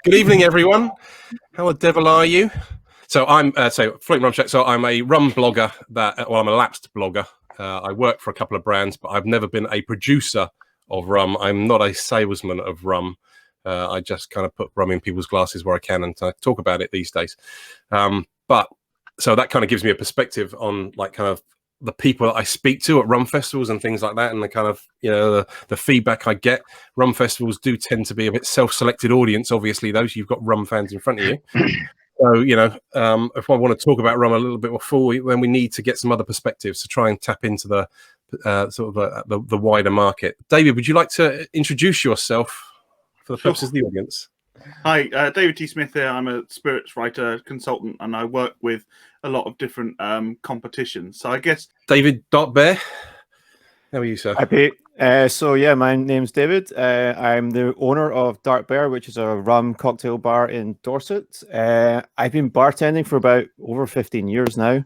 Good evening, everyone. How the devil are you? So I'm Floyd Rumcheck. So I'm a rum blogger. I'm a lapsed blogger. I work for a couple of brands, but I've never been a producer of rum. I'm not a salesman of rum. I just kind of put rum in people's glasses where I can and talk about it these days. But so that kind of gives me a perspective on like kind of the people that I speak to at rum festivals and things like that, and the kind of, you know, the feedback I get. Rum festivals do tend to be a bit self-selected audience. Obviously, those you've got rum fans in front of you. So, you know, if I want to talk about rum a little bit before, then we need to get some other perspectives to try and tap into the the wider market. David, would you like to introduce yourself for the purposes of the audience? Hi, David T. Smith here. I'm a spirits writer consultant, and I work with a lot of different competitions. So I guess David Bear. How are you, sir? Hi, Pete. So yeah, my name's David. I'm the owner of Dark Bear, which is a rum cocktail bar in Dorset. I've been bartending for about over 15 years now.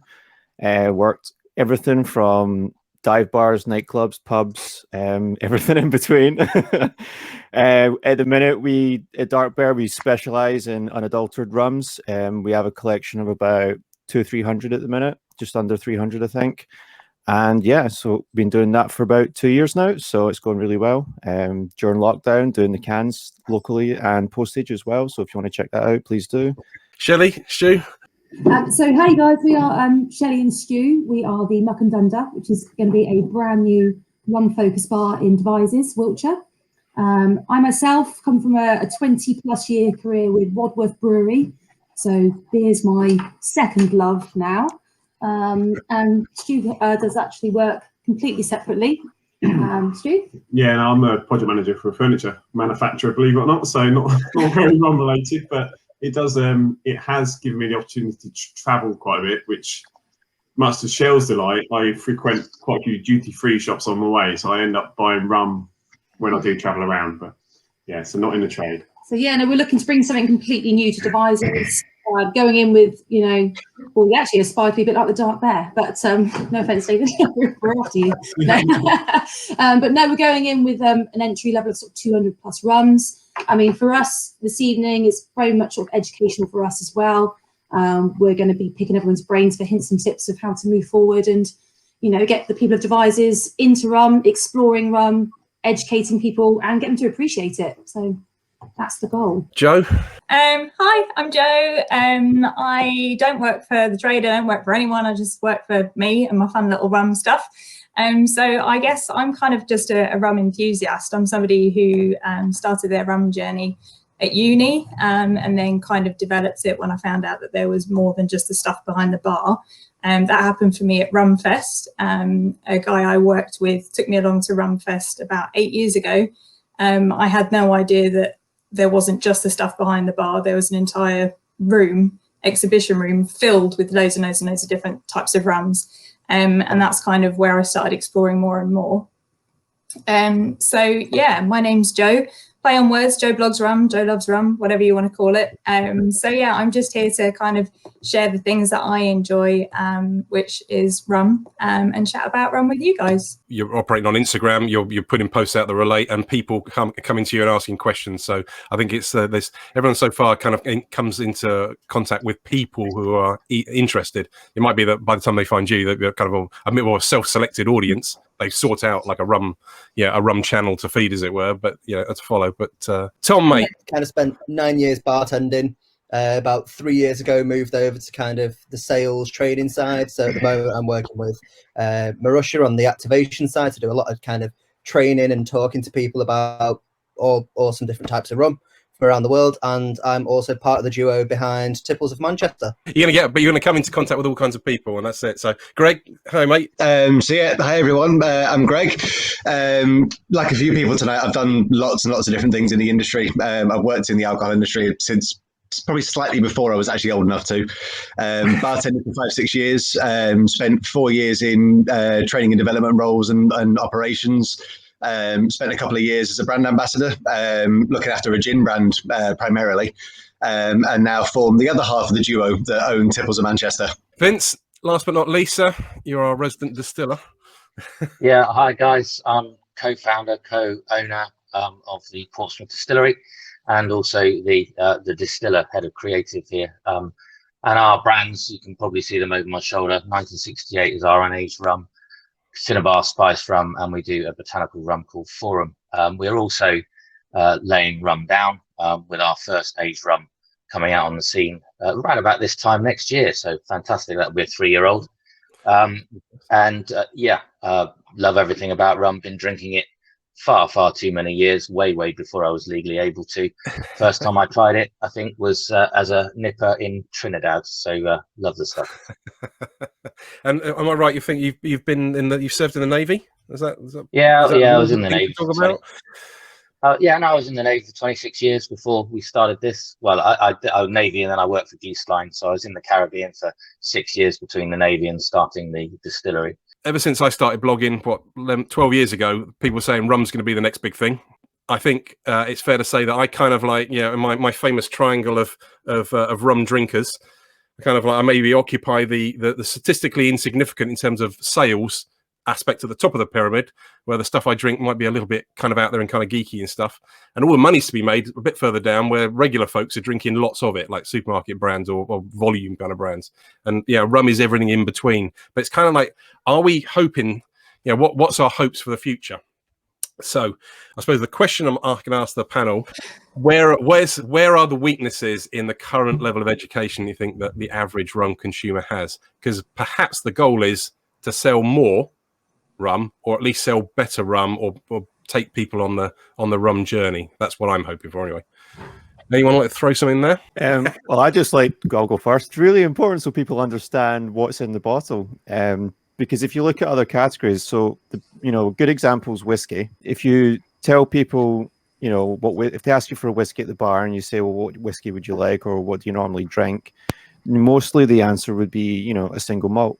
Worked everything from dive bars, nightclubs, pubs, everything in between. At the minute, at Dark Bear, we specialize in unadulterated rums. We have a collection of about 200-300 at the minute, just under 300, I think. And yeah, so been doing that for about 2 years now. So it's going really well. During lockdown, doing the cans locally and postage as well. So if you want to check that out, please do. Shelley, Stu. So hey guys, we are Shelley and Stu. We are the Muck and Dunder, which is going to be a brand new rum focus bar in Devizes, Wiltshire. I myself come from a 20+ year career with Wadworth Brewery. So beer's my second love now. And Stu does actually work completely separately. Stu? Yeah, no, I'm a project manager for a furniture manufacturer, believe it or not. So not very rum related, but it does. It has given me the opportunity to travel quite a bit, which, much to Shell's delight, I frequent quite a few duty-free shops on my way, so I end up buying rum when I do travel around. But yeah, so not in the trade. So yeah, no, we're looking to bring something completely new to Devizes. Going in with, you know, well, we actually aspire to be a bit like the Dark Bear, but no offense, David, we're after you. But no, we're going in with an entry level of sort of 200+ rums. I mean, for us this evening, it's very much sort of educational for us as well. We're going to be picking everyone's brains for hints and tips of how to move forward and, you know, get the people of Devizes into rum, exploring rum, educating people, and get them to appreciate it. So that's the goal. Joe? Hi, I'm Joe. I don't work for the trade. I don't work for anyone. I just work for me and my fun little rum stuff. So I guess I'm kind of just a rum enthusiast. I'm somebody who started their rum journey at uni and then kind of developed it when I found out that there was more than just the stuff behind the bar. That happened for me at Rumfest. A guy I worked with took me along to Rumfest about 8 years ago. I had no idea that there wasn't just the stuff behind the bar. There was an entire room, exhibition room, filled with loads and loads and loads of different types of rums. And that's kind of where I started exploring more and more. So yeah, my name's Joe. Play on words, Joe blogs rum, Joe loves rum, whatever you want to call it. So yeah, I'm just here to kind of share the things that I enjoy, which is rum, and chat about rum with you guys. You're operating on Instagram. You're putting posts out that relate, and people coming to you and asking questions. So I think it's there's everyone so far kind of comes into contact with people who are interested. It might be that by the time they find you, they're kind of a bit more a self-selected audience. They sort out like a rum channel to feed, as it were, but to follow. But Tom, mate, kind of spent 9 years bartending. About 3 years ago, moved over to kind of the sales trading side. So at the moment, I'm working with Marussia on the activation side to do a lot of kind of training and talking to people about all awesome different types of rum from around the world. And I'm also part of the duo behind Tipples of Manchester. You're gonna come into contact with all kinds of people, and that's it. So, Greg, hi, mate. So yeah, hi everyone. I'm Greg. Like a few people tonight, I've done lots and lots of different things in the industry. I've worked in the alcohol industry since probably slightly before I was actually old enough to. Bartended for 5-6 years. Spent 4 years in training and development roles and operations. Spent a couple of years as a brand ambassador, looking after a gin brand primarily, and now form the other half of the duo that own Tipples of Manchester. Vince, last but not least, sir, you're our resident distiller. Yeah, hi guys. I'm co-founder, co-owner of the Portsmouth Distillery. and also the distiller, head of creative here. And our brands, you can probably see them over my shoulder. 1968 is our unaged rum, Cinnabar Spice Rum, and we do a botanical rum called Forum. We're also laying rum down with our first aged rum coming out on the scene around about this time next year. So fantastic. That'll be a 3-year-old. Love everything about rum. Been drinking it far too many years, way before I was legally able to. First time I tried it, I think, was as a nipper in Trinidad. So love the stuff. And am I right? You think you've been you've served in the Navy? Is that I was in the Navy. I was in the Navy for 26 years before we started this. Well, I was Navy, and then I worked for Geese Line, so I was in the Caribbean for 6 years between the Navy and starting the distillery. Ever since I started blogging, 12 years ago, people were saying rum's going to be the next big thing. I think it's fair to say that I kind of like, in my famous triangle of rum drinkers, I maybe occupy the statistically insignificant in terms of sales aspect at the top of the pyramid, where the stuff I drink might be a little bit kind of out there and kind of geeky and stuff, and all the money's to be made a bit further down, where regular folks are drinking lots of it, like supermarket brands or volume kind of brands, and rum is everything in between. But it's kind of like, are we hoping, what's our hopes for the future? So I suppose the question I can ask the panel, where are the weaknesses in the current level of education you think that the average rum consumer has? Because perhaps the goal is to sell more rum, or at least sell better rum, or take people on the rum journey. That's what I'm hoping for anyway. Anyone like to throw something there? Well, I'll go first. It's really important so people understand what's in the bottle. Because if you look at other categories, so good examples, whiskey. If you tell people, if they ask you for a whiskey at the bar and you say, well, what whiskey would you like, or what do you normally drink? Mostly the answer would be, a single malt.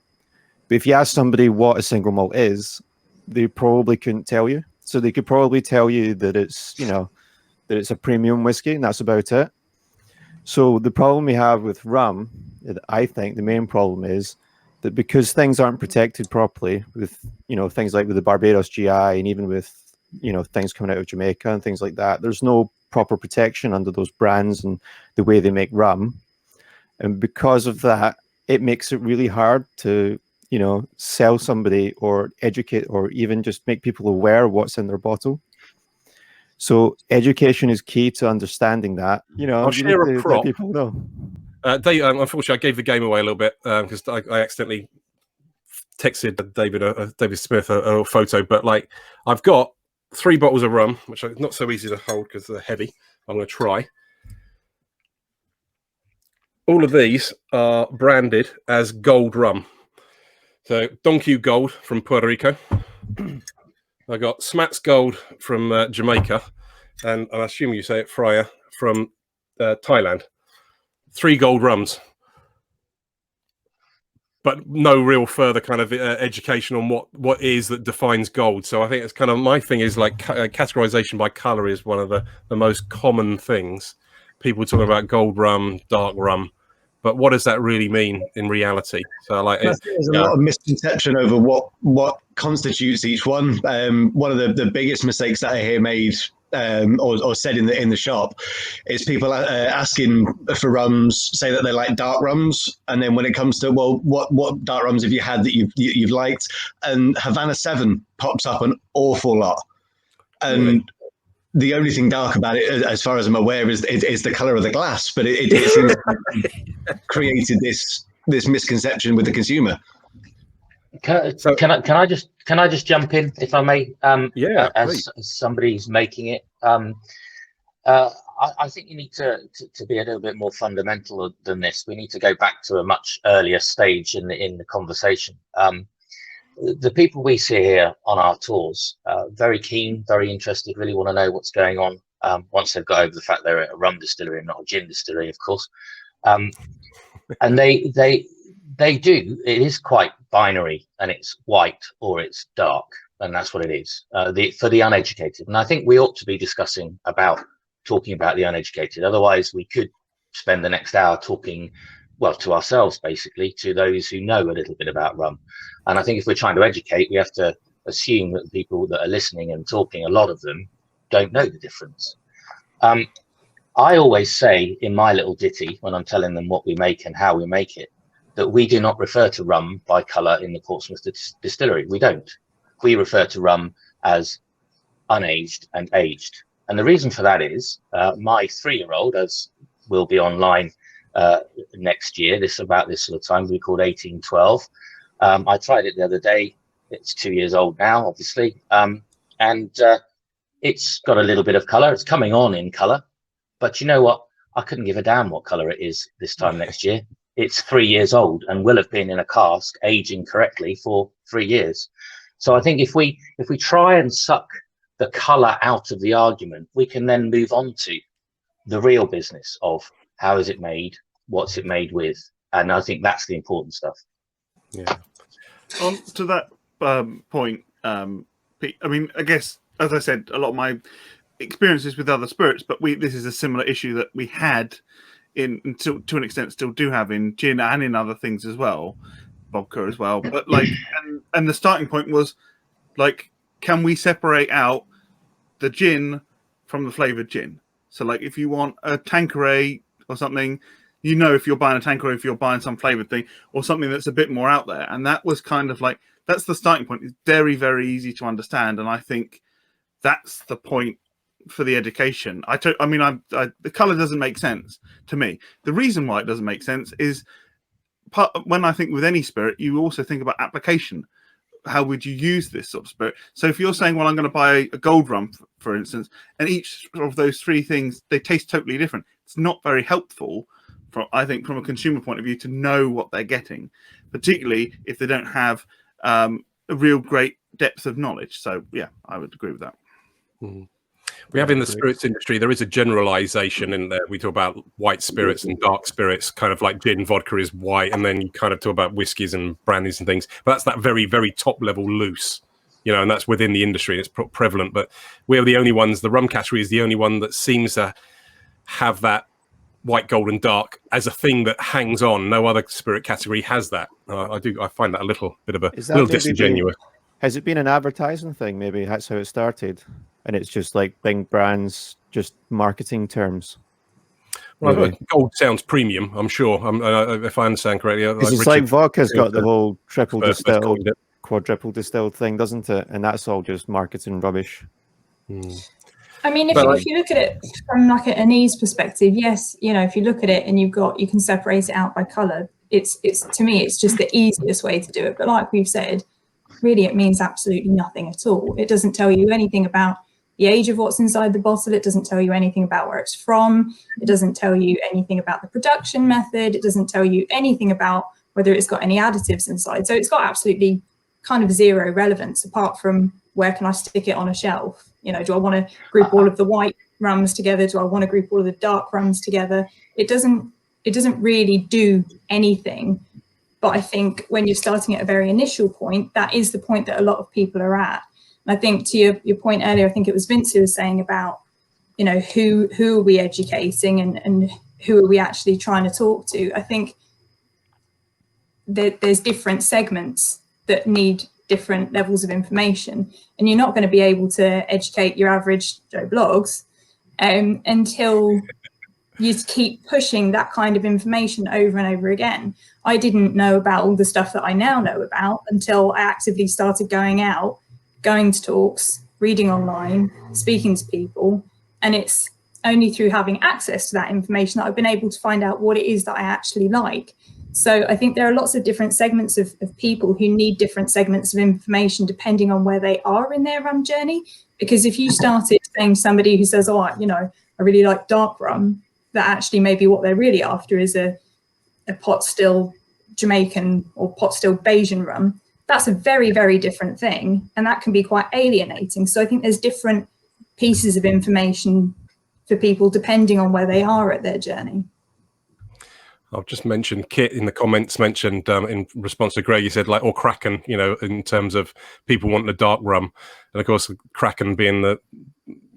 But if you ask somebody what a single malt is, they probably couldn't tell you. So they could probably tell you that it's, that it's a premium whiskey, and that's about it. So the problem we have with rum, I think the main problem is that because things aren't protected properly with, things like with the Barbados GI, and even with, things coming out of Jamaica and things like that, there's no proper protection under those brands and the way they make rum. And because of that, it makes it really hard to sell somebody or educate or even just make people aware of what's in their bottle. So education is key to understanding that. I'll share a prop. People know. Dave, unfortunately, I gave the game away a little bit because I accidentally texted David Smith a photo. But I've got 3 bottles of rum, which are not so easy to hold because they're heavy. I'm going to try. All of these are branded as gold rum. So Don Q Gold from Puerto Rico. I got Smat's Gold from Jamaica, and I assume you say it Fryer from Thailand. 3 gold rums, but no real further kind of education on what is that defines gold. So I think it's kind of my thing is categorization by color is one of the most common things. People talk about gold rum, dark rum. But what does that really mean in reality? So there's a lot of misconception over what constitutes each one. One of the biggest mistakes that I hear made or said in the shop is people asking for rums, say that they like dark rums, and then when it comes to what dark rums have you had that you've liked, and Havana 7 pops up an awful lot, and really? The only thing dark about it, as far as I'm aware, is the color of the glass. But it seems to created this misconception with the consumer. Can I just jump in, if I may? As somebody's making it, I think you need to be a little bit more fundamental than this. We need to go back to a much earlier stage in the conversation. The people we see here on our tours, very keen, very interested, really want to know what's going on. Once they've got over the fact they're at a rum distillery and not a gin distillery, of course, and they do. It is quite binary, and it's white or it's dark, and that's what it is for the uneducated. And I think we ought to be talking about the uneducated. Otherwise, we could spend the next hour talking, to ourselves, basically, to those who know a little bit about rum. And I think if we're trying to educate, we have to assume that the people that are listening and talking, a lot of them don't know the difference. I always say in my little ditty when I'm telling them what we make and how we make it, that we do not refer to rum by colour in the Portsmouth distillery. We don't. We refer to rum as unaged and aged. And the reason for that is my 3-year-old, as will be online next year, about this sort of time, we called 1812. I tried it the other day. It's 2 years old now, obviously. And it's got a little bit of colour. It's coming on in colour. But you know what? I couldn't give a damn what colour it is this time next year. It's 3 years old and will have been in a cask aging correctly for 3 years. So I think if we try and suck the colour out of the argument, we can then move on to the real business of how is it made, what's it made with, and I think that's the important stuff. Yeah. On to that point, Pete, I mean, I guess, as I said, a lot of my experiences with other spirits, but this is a similar issue that we had to an extent still do have in gin and in other things as well, vodka as well. But like, and the starting point was like, can we separate out the gin from the flavored gin? So like, if you want a Tanqueray or something, you know, if you're buying a Tanqueray, if you're buying some flavored thing or something that's a bit more out there. And that was kind of like, that's the starting point. It's very, very easy to understand. And I think that's the point for the education. The color doesn't make sense to me. The reason why it doesn't make sense is when I think with any spirit, you also think about application. How would you use this sort of spirit? So if you're saying, well, I'm going to buy a gold rum, for instance, and each of those 3 things, they taste totally different. It's not very helpful, I think, from a consumer point of view, to know what they're getting, particularly if they don't have a real great depth of knowledge. So yeah, I would agree with that. Mm-hmm. We have in the spirits industry, there is a generalization in there. We talk about white spirits and dark spirits, kind of like gin, vodka is white, and then you kind of talk about whiskies and brandies and things. But that's that very, very top level loose, you know, and that's within the industry. It's prevalent, but we're the only ones. The rum category is the only one that seems to have that white, gold, and dark as a thing that hangs on. No other spirit category has that. I find that a little bit of a little disingenuous. Has it been an advertising thing? Maybe that's how it started, and it's just like big brands, just marketing terms. Well, gold sounds premium, I'm sure. If I understand correctly, it's like vodka's got the whole triple distilled, quadruple distilled thing, doesn't it? And that's all just marketing rubbish. I mean, if you look at it from like an ease perspective, yes, you know, if you look at it and you can separate it out by color. It's to me, it's just the easiest way to do it. But like we've said, really, it means absolutely nothing at all. It doesn't tell you anything about the age of what's inside the bottle. It doesn't tell you anything about where it's from. It doesn't tell you anything about the production method. It doesn't tell you anything about whether it's got any additives inside. So it's got absolutely kind of zero relevance apart from where can I stick it on a shelf? You know, do I want to group all of the white rums together? Do I want to group all of the dark rums together? It doesn't really do anything. But I think when you're starting at a very initial point, that is the point that a lot of people are at. And I think to your point earlier, I think it was Vince who was saying about, you know, who are we educating and who are we actually trying to talk to? I think there's different segments that need different levels of information. And you're not going to be able to educate your average Joe Blogs until you keep pushing that kind of information over and over again. I didn't know about all the stuff that I now know about until I actively started going out, going to talks, reading online, speaking to people. And it's only through having access to that information that I've been able to find out what it is that I actually like. So I think there are lots of different segments of people who need different segments of information depending on where they are in their rum journey. Because if you started saying somebody who says, oh, you know, I really like dark rum, that actually maybe what they're really after is a pot still Jamaican or pot still Bayesian rum, that's a very, very different thing. And that can be quite alienating. So I think there's different pieces of information for people depending on where they are at their journey. I've just mentioned Kit in the comments mentioned in response to Greg, he said like, or Kraken, you know, in terms of people wanting a dark rum. And of course, Kraken being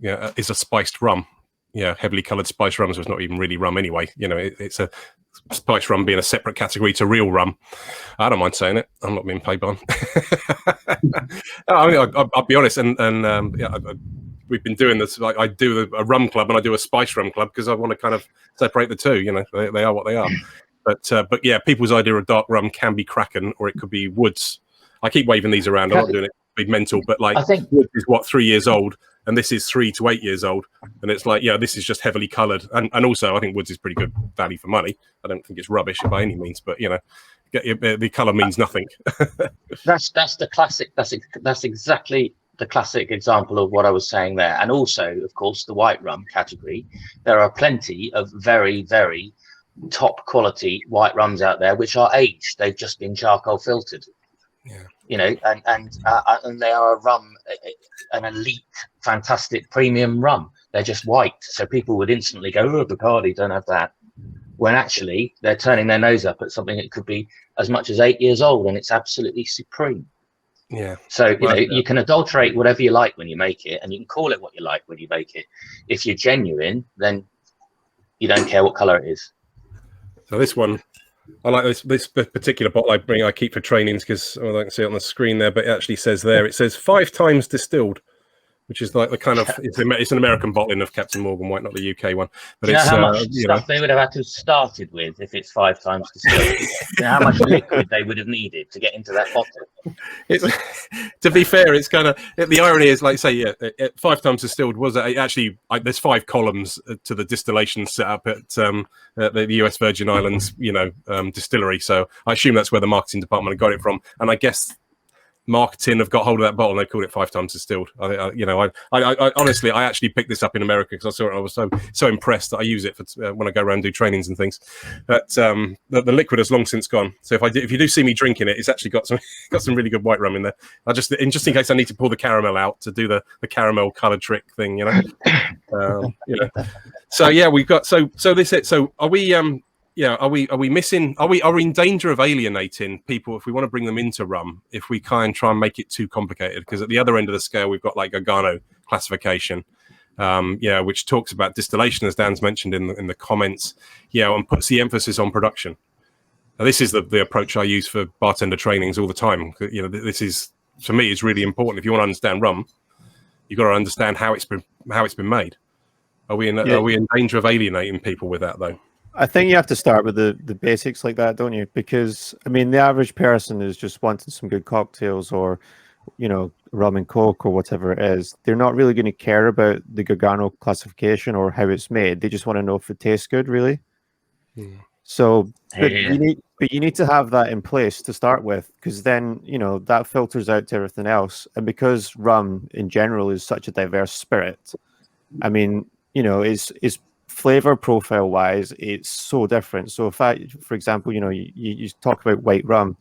is a spiced rum. Yeah, heavily coloured spiced rum, so it's not even really rum anyway. You know, it's a spiced rum being a separate category to real rum. I don't mind saying it. I'm not being paid on. I mean, I'll be honest, and we've been doing this. Like I do a rum club and I do a spice rum club because I want to kind of separate the two. You know, they are what they are. But yeah, people's idea of dark rum can be Kraken or it could be Woods. I keep waving these around. I'm not doing it to be mental, but like I think Woods is what 3 years old, and this is 3 to 8 years old, and it's like, yeah, this is just heavily coloured, and also I think Woods is pretty good value for money. I don't think it's rubbish by any means, but you know, the colour means nothing. that's the classic. That's exactly the classic example of what I was saying there. And also, of course, the white rum category. There are plenty of very, very top quality white rums out there which are aged. They've just been charcoal filtered. Yeah. You know, and they are a rum, an elite, fantastic premium rum. They're just white, so people would instantly go, "Oh, Bacardi, don't have that." When actually they're turning their nose up at something that could be as much as 8 years old, and it's absolutely supreme. Yeah. So you can adulterate whatever you like when you make it, and you can call it what you like when you make it. If you're genuine, then you don't care what color it is. So this one, I like this particular bottle I keep for trainings because I don't see it on the screen there, but it actually says there, it says 5 times distilled, which is like the kind of, it's an American bottling of Captain Morgan White, not the UK one. But Do you know it's, how much stuff they would have had to have started with if it's 5 times distilled? Do you know how much liquid they would have needed to get into that bottle? To be fair, it's kind of, the irony is, like say, yeah, 5 times distilled was actually, there's 5 columns to the distillation set up at the US Virgin Islands, you know, distillery. So I assume that's where the marketing department got it from. And I guess marketing have got hold of that bottle and they called it 5 times distilled. I honestly, I actually picked this up in America because I saw it. I was so impressed that I use it for when I go around and do trainings and things. But the liquid has long since gone. So if you do see me drinking it, it's actually got some really good white rum in there. Just in case I need to pull the caramel out to do the caramel color trick thing, you know. So yeah, we've got so this it. So are we? Yeah, are we missing? Are we in danger of alienating people if we want to bring them into rum? If we try and make it too complicated, because at the other end of the scale we've got like Gargano classification, which talks about distillation, as Dan's mentioned in the comments, and puts the emphasis on production. Now, this is the approach I use for bartender trainings all the time. You know, this is, for me, is really important. If you want to understand rum, you've got to understand how it's been made. Are we in danger of alienating people with that though? I think you have to start with the basics like that, don't you? Because I mean, the average person is just wanting some good cocktails or, you know, rum and coke or whatever it is. They're not really going to care about the Gargano classification or how it's made. They just want to know if it tastes good, really. Mm. So, but you need to have that in place to start with, because then, you know, that filters out to everything else. And because rum in general is such a diverse spirit, I mean, you know, is flavor profile wise, it's so different. So if for example, you know, you talk about white rum,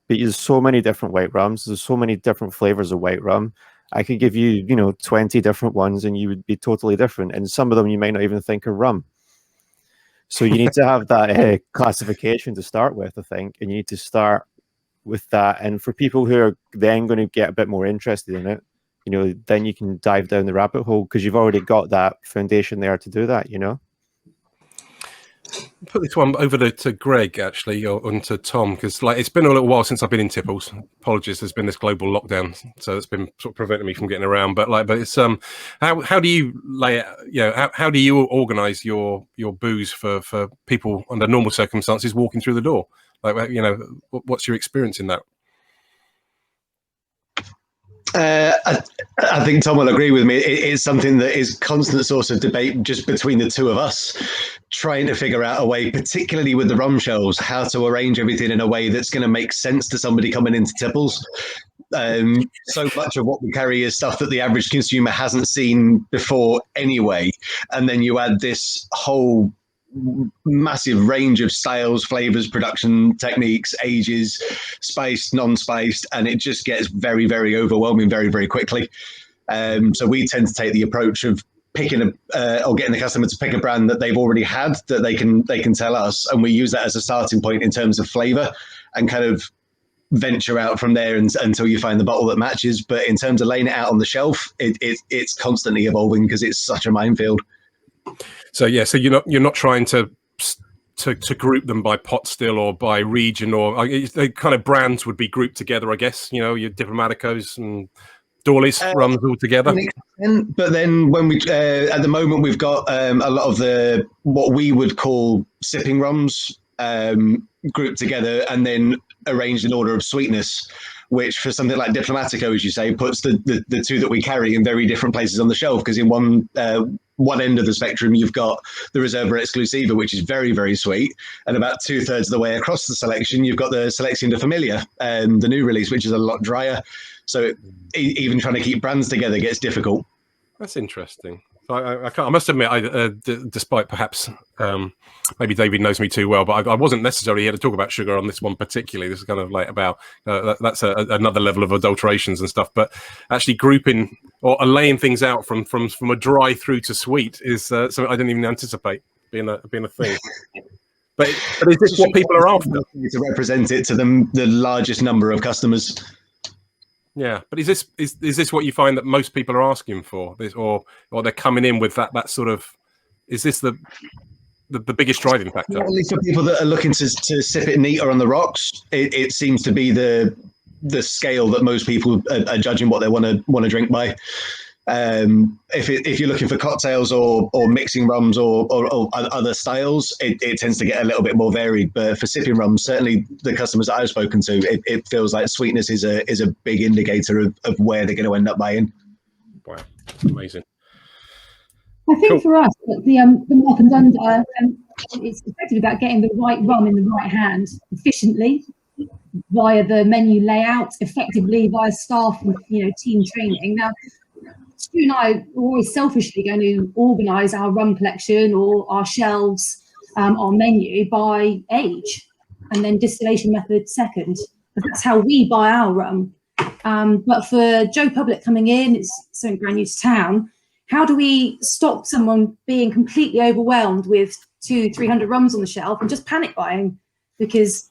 but there's so many different white rums, there's so many different flavors of white rum. I could give you, 20 different ones and you would be totally different, and some of them you might not even think are rum. So you need to have that classification to start with, I think, and you need to start with that. And for people who are then going to get a bit more interested in it, then you can dive down the rabbit hole because you've already got that foundation there to do that, Put this one over to Greg, actually, or to Tom, because it's been a little while since I've been in Tipples. Apologies, there's been this global lockdown, so it's been sort of preventing me from getting around. But it's how do you lay it? How do you organise your booze for people under normal circumstances walking through the door? What's your experience in that? I think Tom will agree with me. It's something that is constant source of debate just between the two of us, trying to figure out a way, particularly with the rum shells, how to arrange everything in a way that's going to make sense to somebody coming into Tipples. So much of what we carry is stuff that the average consumer hasn't seen before anyway. And then you add this whole massive range of styles, flavors, production techniques, ages, spiced, non-spiced, and it just gets very, very overwhelming very, very quickly. So we tend to take the approach of picking or getting the customer to pick a brand that they've already had that they can tell us, and we use that as a starting point in terms of flavor and kind of venture out from there until you find the bottle that matches. But in terms of laying it out on the shelf, it's constantly evolving because it's such a minefield. So you're not trying to group them by pot still or by region, or the kind of brands would be grouped together, I guess. Your Diplomaticos and Dawley's rums all together. But then when we at the moment we've got a lot of the what we would call sipping rums grouped together and then arranged in order of sweetness, which for something like Diplomatico, as you say, puts the two that we carry in very different places on the shelf, because in one end of the spectrum you've got the Reserva Exclusiva, which is very, very sweet, and about 2/3 of the way across the selection you've got the Selection de Familia, the new release, which is a lot drier. So even trying to keep brands together gets difficult. That's interesting. I must admit, despite perhaps maybe David knows me too well, but I wasn't necessarily here to talk about sugar on this one particularly. This is kind of like about that's another level of adulterations and stuff. But actually grouping or laying things out from a dry through to sweet is something I didn't even anticipate being a thing. But is this what people are after? To represent it to the largest number of customers. Yeah, but is this what you find that most people are asking for? This, or they're coming in with that sort of? Is this the biggest driving factor? Well, at least for people that are looking to sip it neater on the rocks, it seems to be the scale that most people are judging what they want to drink by. If you're looking for cocktails or mixing rums or other styles, it tends to get a little bit more varied. But for sipping rums, certainly the customers that I've spoken to, it feels like sweetness is a big indicator of where they're going to end up buying. Wow, amazing. I think for us, the Mark and Dunder, it's effectively about getting the right rum in the right hand efficiently via the menu layout, effectively via staff and team training. Now, Stu and I are always selfishly going to organise our rum collection or our shelves, our menu by age, and then distillation method second. That's how we buy our rum. But for Joe Public coming in, it's something brand new to town. How do we stop someone being completely overwhelmed with 200-300 rums on the shelf and just panic buying? Because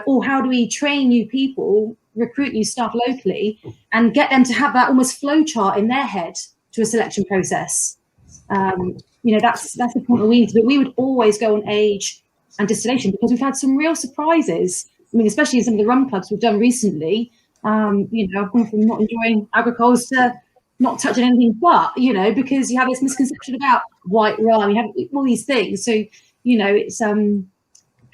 or how do we train new people, recruit new staff locally, and get them to have that almost flow chart in their head to a selection process? That's the point where we need to be. We would always go on age and distillation because we've had some real surprises. I mean, especially in some of the rum clubs we've done recently. I've gone from not enjoying agricoles to not touching anything but, because you have this misconception about white rum, you have all these things. So, it's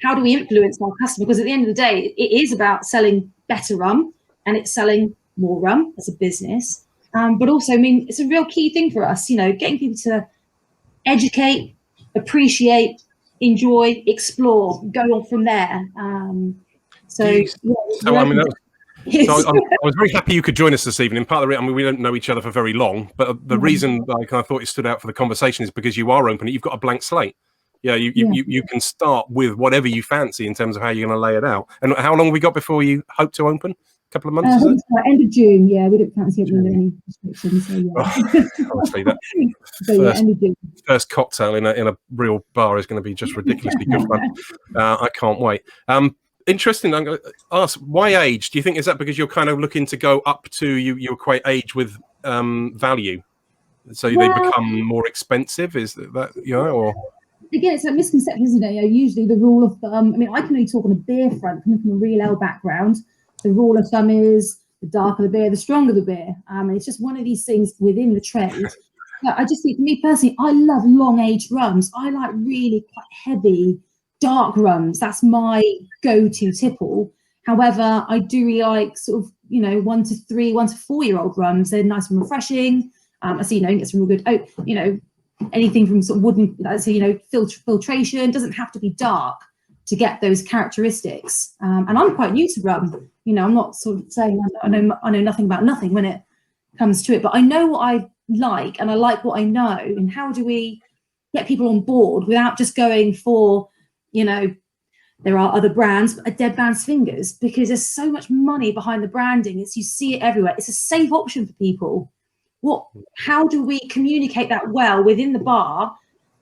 how do we influence our customer? Because at the end of the day, it is about selling better rum and it's selling more rum as a business. But also, I mean, it's a real key thing for us, getting people to educate, appreciate, enjoy, explore, go on from there. I was very happy you could join us this evening. Part of the reason, we don't know each other for very long, but the reason I kind of thought it stood out for the conversation is because you are open. You've got a blank slate. Yeah, you can start with whatever you fancy in terms of how you're going to lay it out. And how long have we got before you hope to open? A couple of months? Is it? End of June. Yeah, we don't fancy opening any restrictions. So yeah. Honestly, that end of June. First cocktail in a real bar is going to be just ridiculously good fun. I can't wait. Interesting. I'm going to ask, why age? Do you think is that because you're kind of looking to go up to you equate age with value, so they become more expensive? Is that or? Again, it's a misconception, isn't it? Usually the rule of thumb. I mean, I can only talk on a beer front, coming from a real ale background. The rule of thumb is the darker the beer, the stronger the beer. It's just one of these things within the trade. But I just think, for me personally, I love long aged rums. I like really quite heavy, dark rums. That's my go-to tipple. However, I do really like sort of 1 to 3, 1 to 4 year old rums. They're nice and refreshing. I see you can get some real good oak. Anything from sort of wooden, filtration. Doesn't have to be dark to get those characteristics. And I'm quite new to rum. I'm not sort of saying I know nothing about nothing when it comes to it, but I know what I like and I like what I know. And how do we get people on board without just going for, there are other brands, but a dead man's fingers, because there's so much money behind the branding. You see it everywhere. It's a safe option for people. How do we communicate that well within the bar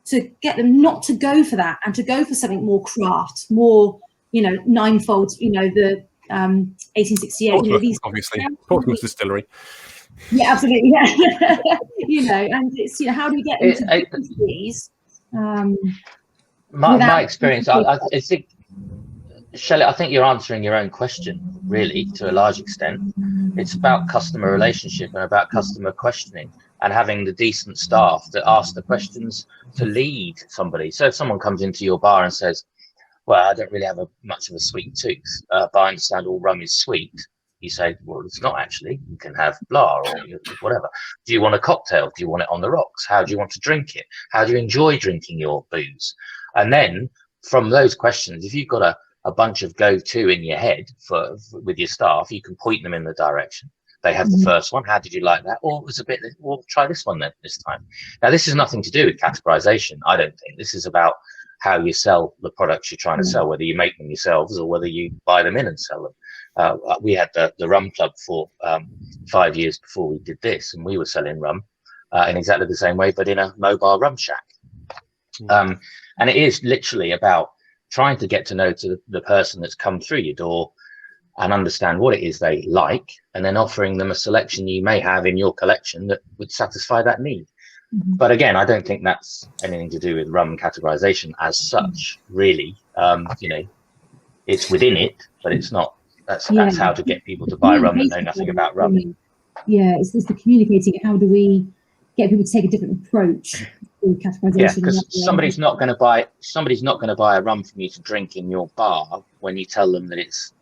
to get them not to go for that and to go for something more craft, more, ninefold, the 1868. Portsmouth, obviously, Portsmouth Distillery. Yeah, absolutely. Yeah. And it's, how do we get into these? My experience, I think, Shelley, I think you're answering your own question, really, to a large extent. It's about customer relationship and about customer questioning and having the decent staff that ask the questions to lead somebody. So if someone comes into your bar and says, well, I don't really have much of a sweet tooth, but I understand all rum is sweet. You say, well, it's not actually. You can have blah or whatever. Do you want a cocktail? Do you want it on the rocks? How do you want to drink it? How do you enjoy drinking your booze? And then from those questions, if you've got a bunch of go-to in your head with your staff, you can point them in the direction. They have the first one. How did you like that? Or it was a bit, well, try this one then this time. Now, this has nothing to do with categorization, I don't think. This is about how you sell the products you're trying to sell, whether you make them yourselves or whether you buy them in and sell them. We had the Rum Club for 5 years before we did this, and we were selling rum in exactly the same way, but in a mobile rum shack. And it is literally about trying to get to know the person that's come through your door and understand what it is they like, and then offering them a selection you may have in your collection that would satisfy that need. But again, I don't think that's anything to do with rum categorization as such, really. You know, it's within it, but it's not. That's how to get people to buy rum that know nothing about rum. Yeah, it's the communicating. How do we get people to take a different approach to categorization? Yeah, because somebody's not going to buy a rum from you to drink in your bar when you tell them that it's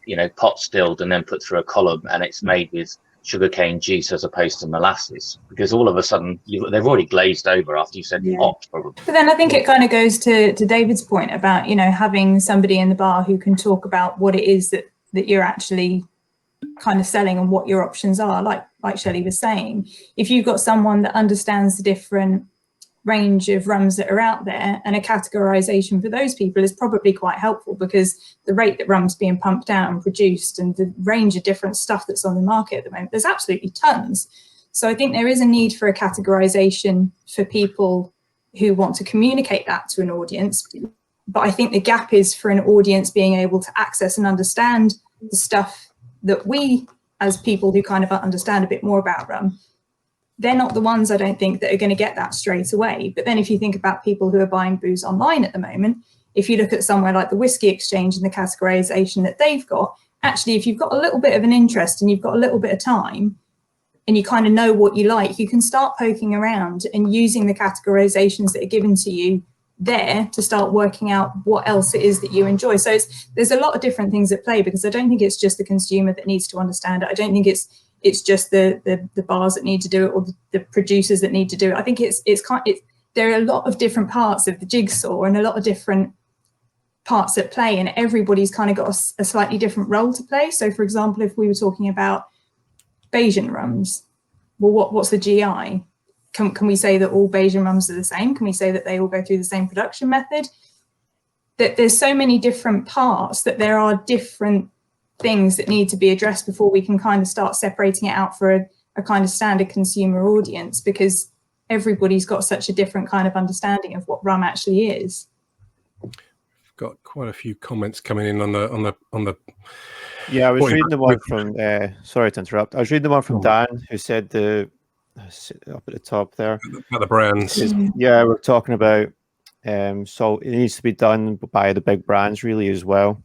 you know, pot stilled and then put through a column and it's made with sugarcane juice as opposed to molasses, because all of a sudden they've already glazed over after you said pot, probably. But then I think it kind of goes to David's point about, you know, having somebody in the bar who can talk about what it is that you're actually kind of selling and what your options are. Like Shelley was saying, if you've got someone that understands the different range of rums that are out there, and a categorization for those people is probably quite helpful, because the rate that rum's being pumped out and produced and the range of different stuff that's on the market at the moment, there's absolutely tons. So I think there is a need for a categorization for people who want to communicate that to an audience. But I think the gap is for an audience being able to access and understand the stuff that we, as people who kind of understand a bit more about rum, they're not the ones, I don't think, that are going to get that straight away. But then if you think about people who are buying booze online at the moment, if you look at somewhere like the Whiskey Exchange and the categorization that they've got, actually, if you've got a little bit of an interest and you've got a little bit of time and you kind of know what you like, you can start poking around and using the categorizations that are given to you there to start working out what else it is that you enjoy. So there's a lot of different things at play, because I don't think it's just the consumer that needs to understand it. I don't think it's just the bars that need to do it, or the producers that need to do it. I think there are a lot of different parts of the jigsaw and a lot of different parts at play, and everybody's kind of got a slightly different role to play. So for example, if we were talking about Bayesian rums, well, what's the GI? Can we say that all Bayesian rums are the same? Can we say that they all go through the same production method? That there's so many different parts that there are different things that need to be addressed before we can kind of start separating it out for a kind of standard consumer audience, because everybody's got such a different kind of understanding of what rum actually is. Got quite a few comments coming in on the. Yeah, I was reading the one from. Sorry to interrupt. I was reading the one from Dan, who said up at the top there about the brands. Yeah, we're talking about. So it needs to be done by the big brands really as well.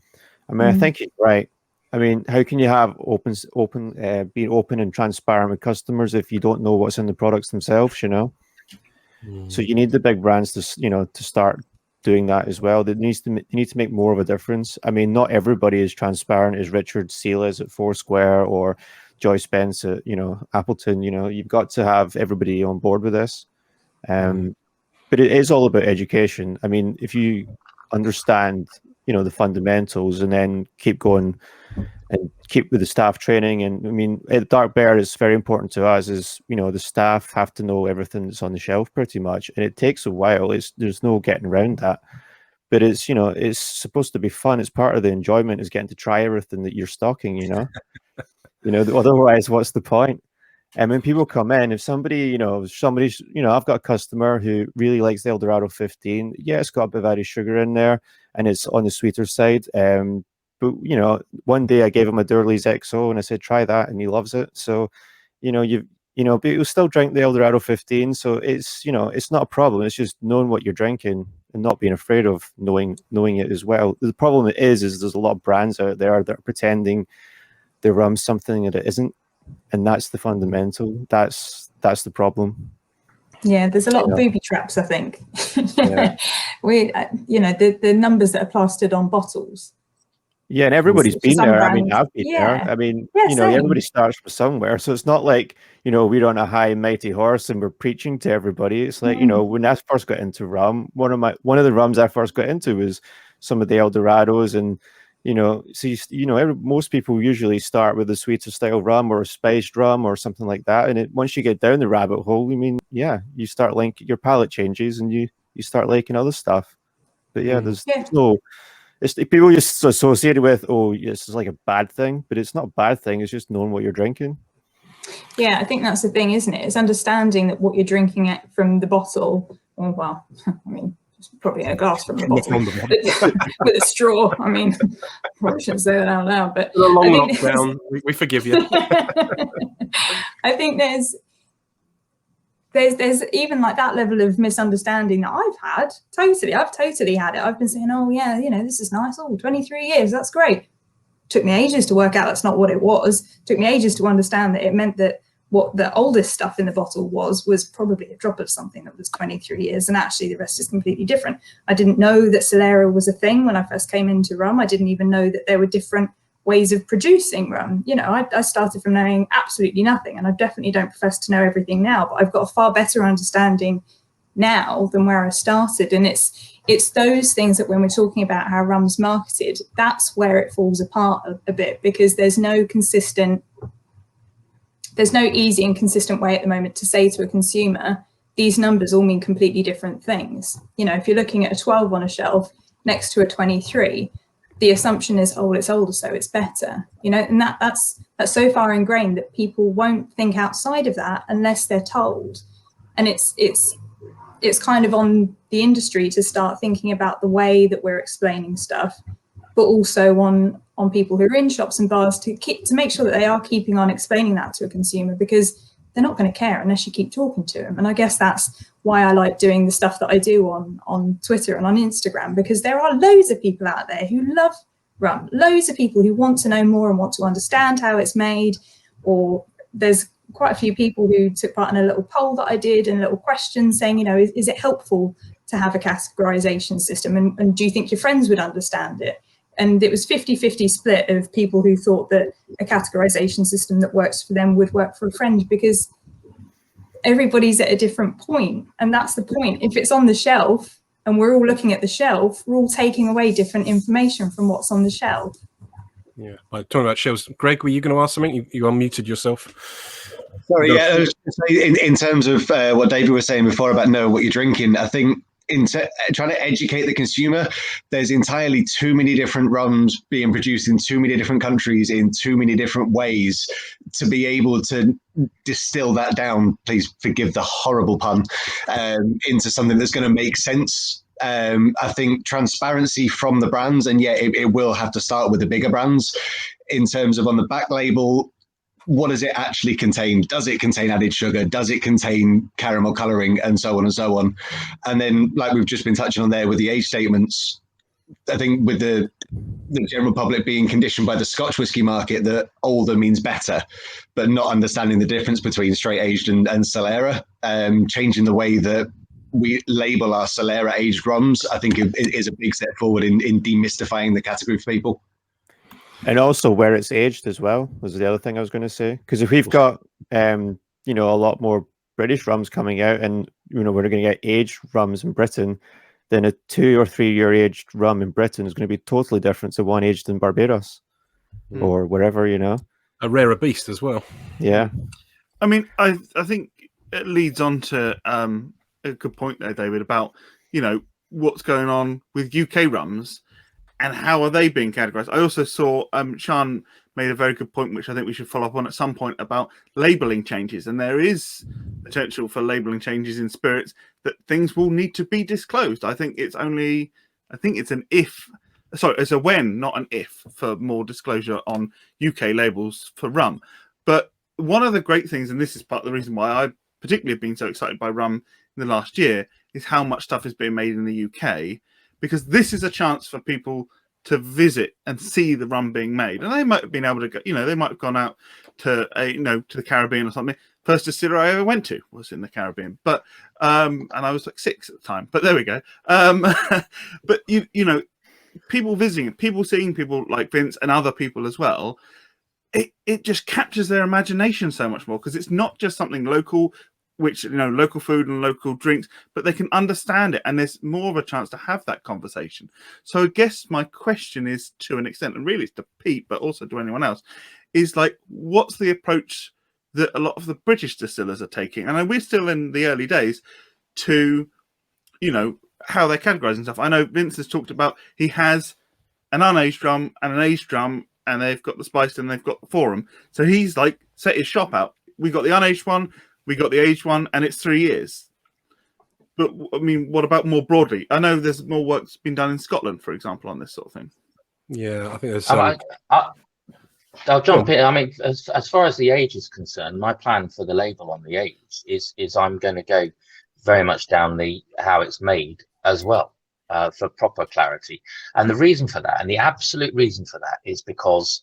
I mean, I think he's right. I mean, how can you have being open and transparent with customers if you don't know what's in the products themselves? You know, so you need the big brands to start doing that as well. They need to make more of a difference. I mean, not everybody is transparent as Richard Seal is at Foursquare or Joy Spence at Appleton. You know, you've got to have everybody on board with this. But it is all about education. I mean, if you understand the fundamentals and then keep going and keep with the staff training, and I mean at Dark Bear, it's very important to us is the staff have to know everything that's on the shelf pretty much, and it takes a while. There's no getting around that, but it's it's supposed to be fun. It's part of the enjoyment is getting to try everything that you're stocking. Otherwise what's the point? And when people come in, if somebody's I've got a customer who really likes the Eldorado 15. Yeah, it's got a bit of added sugar in there and it's on the sweeter side. But one day I gave him a Durley's XO and I said, try that, and he loves it. So, but you'll still drink the Eldorado 15. So it's not a problem. It's just knowing what you're drinking and not being afraid of knowing it as well. The problem is there's a lot of brands out there that are pretending the rum's something that it isn't, and that's the fundamental. That's the problem. Yeah, there's a lot of booby traps, I think. We, the numbers that are plastered on bottles. Yeah, and everybody's been there. I mean, I've been yeah. there. I mean, Yeah, everybody starts from somewhere. So it's not like, we're on a high mighty horse and we're preaching to everybody. It's like, when I first got into rum, one of the rums I first got into was some of the Eldorados, and most people usually start with a sweeter style rum or a spiced rum or something like that. And once you get down the rabbit hole, I mean, you start your palate changes and you start liking other stuff. But there's no. It's people just associated with, it's like a bad thing, but it's not a bad thing. It's just knowing what you're drinking. Yeah, I think that's the thing, isn't it? It's understanding that what you're drinking from the bottle. Well, I mean, it's probably in a glass from the bottle with a straw. I mean, probably shouldn't say that out loud, but a long lockdown. We forgive you. I think there's even like that level of misunderstanding that I've totally had it. I've been saying, oh yeah, this is nice. 23 years, that's great. Took me ages to work out that's not what it was. Took me ages to understand that it meant that what the oldest stuff in the bottle was probably a drop of something that was 23 years, and actually the rest is completely different. I didn't know that Solera was a thing when I first came into rum. I didn't even know that there were different ways of producing rum. I started from knowing absolutely nothing, and I definitely don't profess to know everything now, but I've got a far better understanding now than where I started. And it's those things that when we're talking about how rum's marketed, that's where it falls apart a bit, because there's no easy and consistent way at the moment to say to a consumer, these numbers all mean completely different things. If you're looking at a 12 on a shelf next to a 23, the assumption is, it's older, so it's better, and that's so far ingrained that people won't think outside of that unless they're told. And it's kind of on the industry to start thinking about the way that we're explaining stuff, but also on people who are in shops and bars to make sure that they are keeping on explaining that to a consumer, because they're not going to care unless you keep talking to them. And I guess that's why I like doing the stuff that I do on Twitter and on Instagram, because there are loads of people out there who love rum, loads of people who want to know more and want to understand how it's made. Or there's quite a few people who took part in a little poll that I did and a little question saying, is it helpful to have a categorization system? And do you think your friends would understand it? And it was 50-50 split of people who thought that a categorization system that works for them would work for a friend, because everybody's at a different point. And that's the point. If it's on the shelf and we're all looking at the shelf, we're all taking away different information from what's on the shelf. Yeah. Talking about shelves, Greg, were you going to ask something? You unmuted yourself. Sorry, yeah. I was going to say, in terms of what David was saying before about know what you're drinking, I think trying to educate the consumer, there's entirely too many different rums being produced in too many different countries in too many different ways to be able to distill that down, please forgive the horrible pun, into something that's going to make sense. I think transparency from the brands, and it will have to start with the bigger brands in terms of on the back label. What does it actually contain? Does it contain added sugar? Does it contain caramel coloring, and so on and so on? And then, like we've just been touching on there with the age statements, I think with the general public being conditioned by the Scotch whisky market that older means better, but not understanding the difference between straight aged and Solera, changing the way that we label our Solera aged rums, I think is a big step forward in demystifying the category for people. And also where it's aged as well was the other thing I was going to say. Because if we've got, a lot more British rums coming out, and we're going to get aged rums in Britain, then a 2 or 3 year aged rum in Britain is going to be totally different to one aged in Barbados or wherever. A rarer beast as well. Yeah. I mean, I think it leads on to a good point there, David, about what's going on with UK rums. And how are they being categorized? I also saw Sean made a very good point, which I think we should follow up on at some point, about labeling changes. And there is potential for labeling changes in spirits that things will need to be disclosed. I think it's an if. Sorry, it's a when, not an if, for more disclosure on UK labels for rum. But one of the great things, and this is part of the reason why I particularly have been so excited by rum in the last year, is how much stuff is being made in the UK. Because this is a chance for people to visit and see the rum being made, and they might have been able to go, they might have gone out to to the Caribbean or something. First distillery I ever went to was in the Caribbean, but and I was like 6 at the time, but there we go. But people visiting, people seeing people like Vince and other people as well, it just captures their imagination so much more, because it's not just something local, which local food and local drinks, but they can understand it, and there's more of a chance to have that conversation. So I guess my question is, to an extent, and really it's to Pete, but also to anyone else, is like, what's the approach that a lot of the British distillers are taking? And we're still in the early days to, how they're categorizing stuff. I know Vince has talked about, he has an unaged rum and an aged rum, and they've got the spiced and they've got the forum. So he's like set his shop out. We got the unaged one, we got the aged one, and it's 3 years. But I mean, what about more broadly? I know there's more work's been done in Scotland, for example, on this sort of thing. Yeah, I think there's I'll jump in. I mean, as far as the age is concerned, my plan for the label on the age is I'm going to go very much down the how it's made as well, for proper clarity. And the reason for that, and the absolute reason for that, is because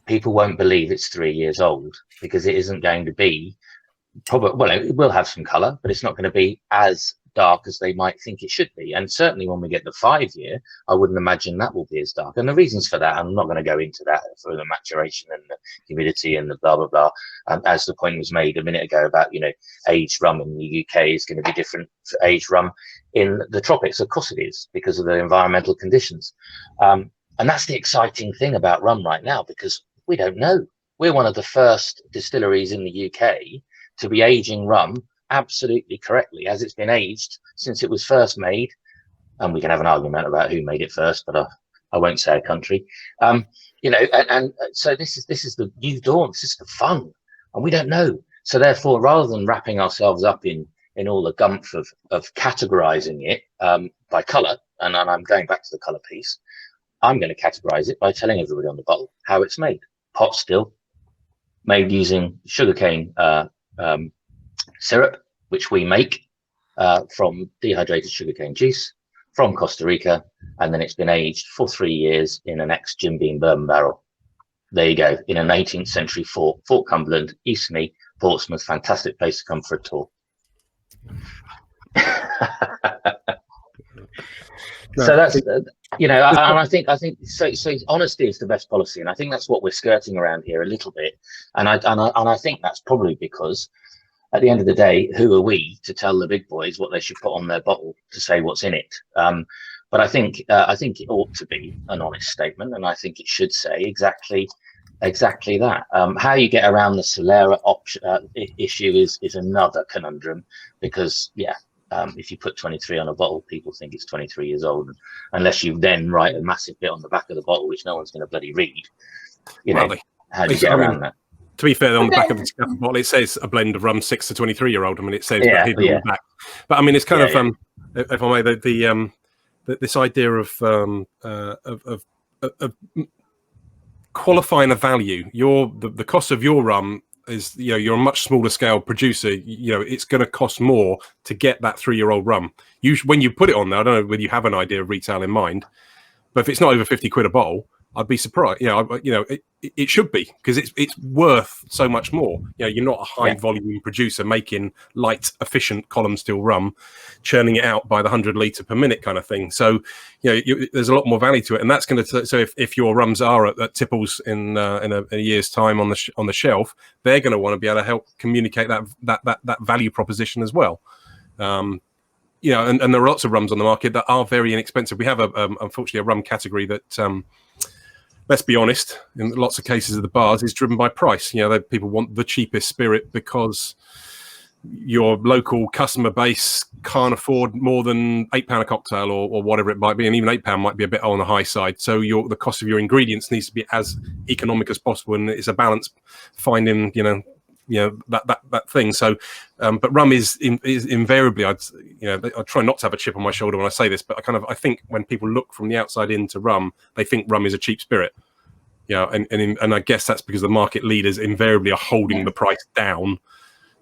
people won't believe it's 3 years old, because it isn't going to be well, it will have some color, but it's not going to be as dark as they might think it should be. And certainly when we get the 5 year, I wouldn't imagine that will be as dark. And the reasons for that, I'm not going to go into that, for the maturation and the humidity and the blah blah blah. As the point was made a minute ago about aged rum in the UK is going to be different to aged rum in the tropics. Of course it is, because of the environmental conditions. And that's the exciting thing about rum right now, because we don't know. We're one of the first distilleries in the UK to be aging rum absolutely correctly as it's been aged since it was first made. And we can have an argument about who made it first, but I won't say a country. And so this is the new dawn. This is the fun, and we don't know. So therefore, rather than wrapping ourselves up in all the gumph of categorizing it by color, and I'm going back to the color piece, I'm going to categorize it by telling everybody on the bottle how it's made. Pot still, made using sugarcane syrup, which we make from dehydrated sugarcane juice from Costa Rica, and then it's been aged for 3 years in an ex-Jim Beam bourbon barrel. There you go, in an 18th century fort, Fort Cumberland, Eastney, Portsmouth. Fantastic place to come for a tour. So that's and I think so honesty is the best policy, and I think that's what we're skirting around here a little bit. And I think that's probably because at the end of the day, who are we to tell the big boys what they should put on their bottle to say what's in it? But I think it ought to be an honest statement, and I think it should say exactly that. How you get around the Solera issue is another conundrum, because if you put 23 on a bottle, people think it's 23 years old, unless you then write a massive bit on the back of the bottle which no one's going to bloody read. How do you get around that? To be fair, on the back of the scaffold bottle, it says a blend of rum 6 to 23-year-old. I mean, it says that hidden on the back. But I mean, it's kind of if I may, this idea of qualifying a value. The cost of your rum is, you're a much smaller scale producer. It's going to cost more to get that 3-year-old rum. When you put it on there, I don't know whether you have an idea of retail in mind, but if it's not over 50 quid a bottle, I'd be surprised. It should be, because it's worth so much more. You're not a high volume producer making light, efficient column still rum, churning it out by the 100 litre per minute kind of thing. So, there's a lot more value to it, and that's going to. So if your rums are at Tipples in a year's time on the shelf, they're going to want to be able to help communicate that value proposition as well. And there are lots of rums on the market that are very inexpensive. We have unfortunately a rum category that. Let's be honest, in lots of cases of the bars, is driven by price. People want the cheapest spirit because your local customer base can't afford more than £8 a cocktail or whatever it might be, and even £8 might be a bit on the high side. So the cost of your ingredients needs to be as economic as possible, and it's a balance finding that thing. So but rum is invariably, I try not to have a chip on my shoulder when I say this, but I think when people look from the outside into rum, they think rum is a cheap spirit. And I guess that's because the market leaders invariably are holding the price down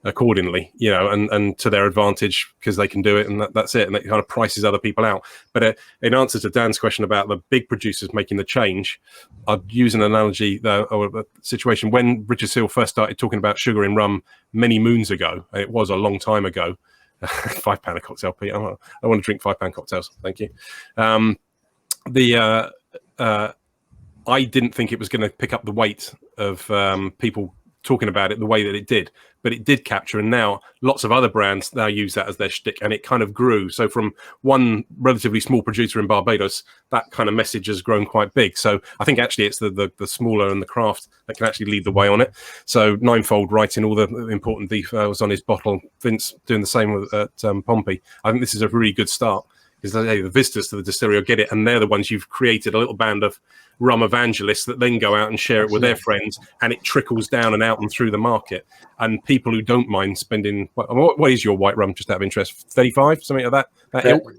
accordingly, you know, and to their advantage because they can do it, and that's it, and it kind of prices other people out. But in answer to Dan's question about the big producers making the change, I'd use an analogy or a situation when Richard Seale first started talking about sugar in rum many moons ago, and it was a long time ago. £5 a cocktail, Pete. I want to drink £5 cocktails, thank you. I didn't think it was going to pick up the weight of people talking about it the way that it did, but it did capture, and now lots of other brands now use that as their shtick, and it kind of grew. So from one relatively small producer in Barbados, that kind of message has grown quite big. So I think actually it's the smaller and the craft that can actually lead the way on it. So Ninefold writing all the important details on his bottle, Vince doing the same at Pompey. I think this is a really good start, because the visitors to the distillery will get it, and they're the ones you've created a little band of rum evangelists that then go out and share it with their friends, and it trickles down and out and through the market. And people who don't mind spending, what is your white rum, just out of interest, 35, something like that ilk?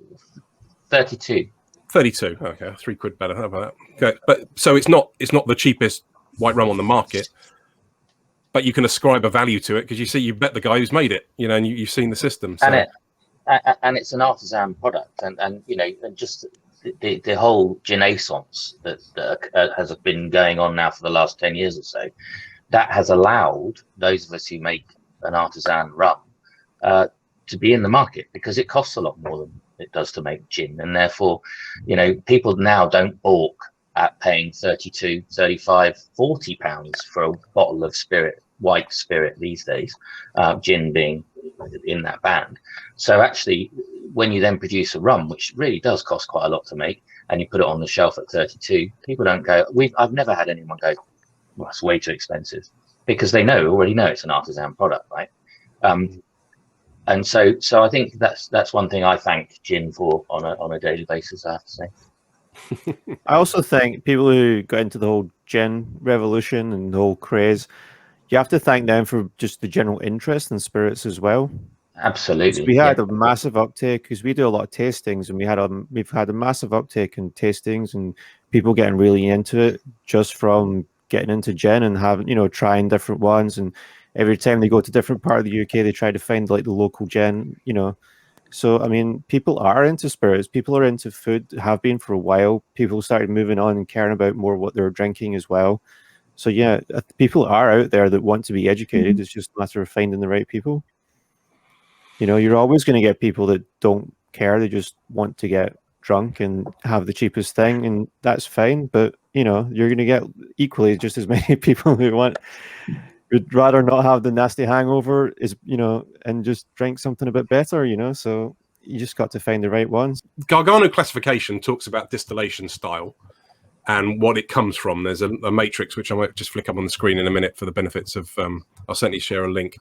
32. 32, okay, £3 better. How about that? Okay, but so it's not the cheapest white rum on the market, but you can ascribe a value to it because you've met the guy who's made it, you know, and you've seen the system. So. And it's an artisan product, and you know, and just the whole genaissance that has been going on now for the last 10 years or so, that has allowed those of us who make an artisan rum to be in the market, because it costs a lot more than it does to make gin, and therefore, you know, people now don't balk at paying 32, 35, 40 pounds for a bottle of spirit, white spirit these days, gin being in that band. So actually, when you then produce a rum, which really does cost quite a lot to make, and you put it on the shelf at 32, people don't go, I've never had anyone go, well, that's way too expensive, because they already know it's an artisan product, right? And so I think that's one thing I thank gin for on a daily basis, I have to say. I also think people who got into the whole gin revolution and the whole craze, you have to thank them for just the general interest in spirits as well. Absolutely. We had a massive uptake because we do a lot of tastings, and we've had a massive uptake in tastings and people getting really into it just from getting into gin and having, you know, trying different ones. And every time they go to different part of the UK, they try to find like the local gin, you know. So, I mean, people are into spirits. People are into food, have been for a while. People started moving on and caring about more what they're drinking as well. So, yeah, people are out there that want to be educated. It's just a matter of finding the right people. You know, you're always going to get people that don't care. They just want to get drunk and have the cheapest thing, and that's fine. But, you know, you're going to get equally just as many people who would rather not have the nasty hangover, you know, and just drink something a bit better, you know. So you just got to find the right ones. Gargano classification talks about distillation style and what it comes from. There's a matrix, which I might just flick up on the screen in a minute for the benefits of, I'll certainly share a link.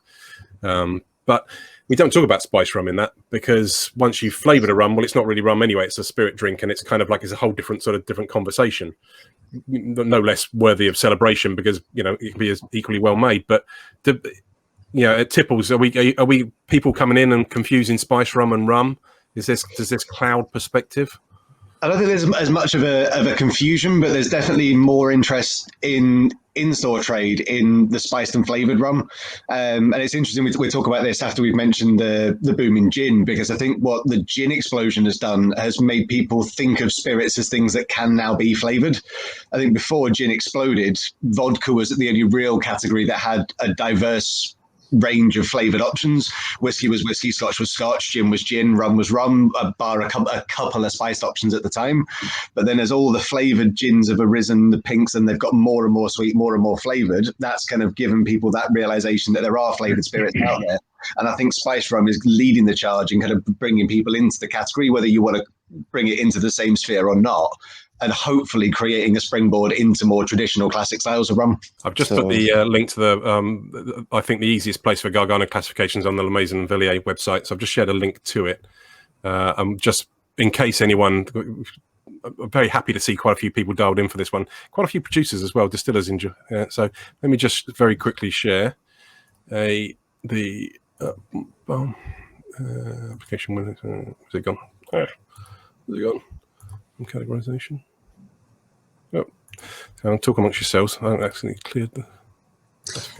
But we don't talk about spice rum in that, because once you've flavored a rum, well, it's not really rum anyway. It's a spirit drink, and it's kind of like it's a whole different conversation, no less worthy of celebration, because, you know, it can be as equally well made. But you know, at Tipples, are we people coming in and confusing spice rum and rum? Does this cloud perspective? I don't think there's as much of a confusion, but there's definitely more interest in in-store trade in the spiced and flavored rum. And it's interesting, we talk about this after we've mentioned the boom in gin, because I think what the gin explosion has done has made people think of spirits as things that can now be flavored. I think before gin exploded, vodka was the only real category that had a diverse range of flavored options. Whiskey was whiskey, scotch was scotch, gin was gin, rum was rum, bar a couple of spiced options at the time. But then as all the flavored gins have arisen, the pinks, and they've got more and more sweet, more and more flavored, that's kind of given people that realization that there are flavored spirits out there. And I think spice rum is leading the charge and kind of bringing people into the category, whether you want to bring it into the same sphere or not, and hopefully creating a springboard into more traditional classic styles of rum. I've just put the link to the, I think the easiest place for Gargano classifications on the Le Maison and Villiers website. So I've just shared a link to it. Just in case anyone, I'm very happy to see quite a few people dialed in for this one. Quite a few producers as well, distillers. So let me just very quickly share the application. Where's it gone? Where's it gone? Rum Categorisation. Oh, talk amongst yourselves. I haven't actually cleared the.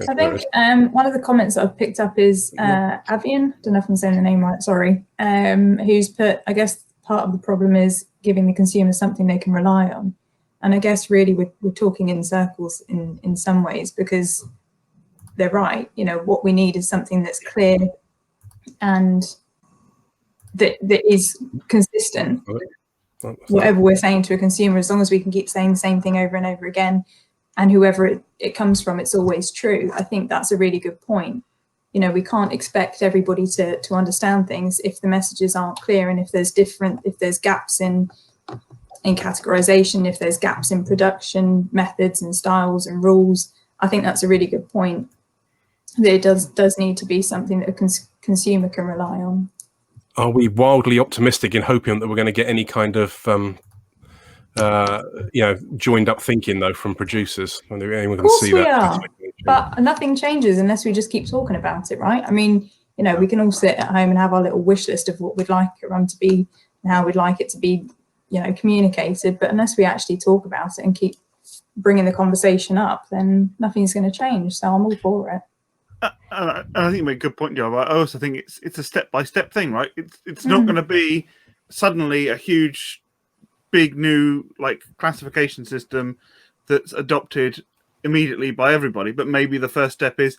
I think one of the comments that I've picked up is Avian, don't know if I'm saying the name right, sorry, who's put, I guess part of the problem is giving the consumer something they can rely on. And I guess really we're talking in circles in some ways, because they're right. You know, what we need is something that's clear and that is consistent. Whatever we're saying to a consumer, as long as we can keep saying the same thing over and over again, and whoever it comes from, it's always true. I think that's a really good point. You know, we can't expect everybody to understand things if the messages aren't clear, and if there's gaps in categorization, if there's gaps in production methods and styles and rules. I think that's a really good point. There does need to be something that a consumer can rely on. Are we wildly optimistic in hoping that we're going to get any kind of joined up thinking though from producers? I mean, anyone can see that. Of course we are, but nothing changes unless we just keep talking about it, right? I mean, you know, we can all sit at home and have our little wish list of what we'd like a Rum to be and how we'd like it to be, you know, communicated. But unless we actually talk about it and keep bringing the conversation up, then nothing's going to change. So I'm all for it. I think you made a good point, Joe. I also think it's a step-by-step thing, right? It's not going to be suddenly a huge, big new like classification system that's adopted immediately by everybody. But maybe the first step is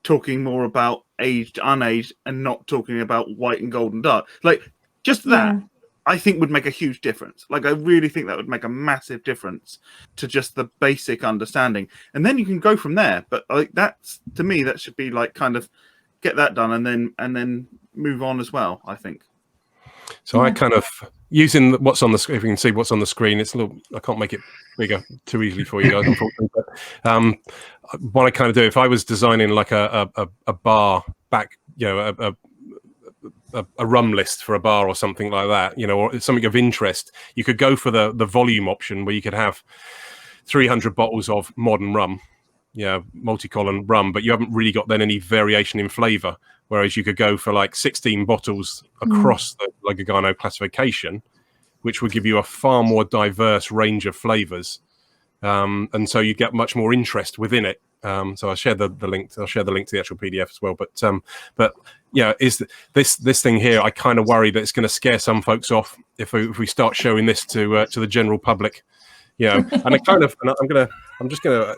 talking more about aged, unaged, and not talking about white and gold and dark. Like just that, I think would make a huge difference. Like I really think that would make a massive difference to just the basic understanding, and then you can go from there. But like that's, to me, that should be like kind of get that done and then move on as well, I think. So I kind of using what's on the screen. If you can see what's on the screen, it's a little. I can't make it bigger too easily for you guys, unfortunately. But what I kind of do, if I was designing like a bar back, you know, a rum list for a bar or something like that, you know, or something of interest, you could go for the volume option where you could have 300 bottles of modern rum, multi-column rum, but you haven't really got then any variation in flavor. Whereas you could go for like 16 bottles across the Lagagano classification, which would give you a far more diverse range of flavors. And so you get much more interest within it. So I'll share the link. I'll share the link to the actual PDF as well. But yeah, is this thing here? I kind of worry that it's going to scare some folks off if we start showing this to the general public. And I'm just gonna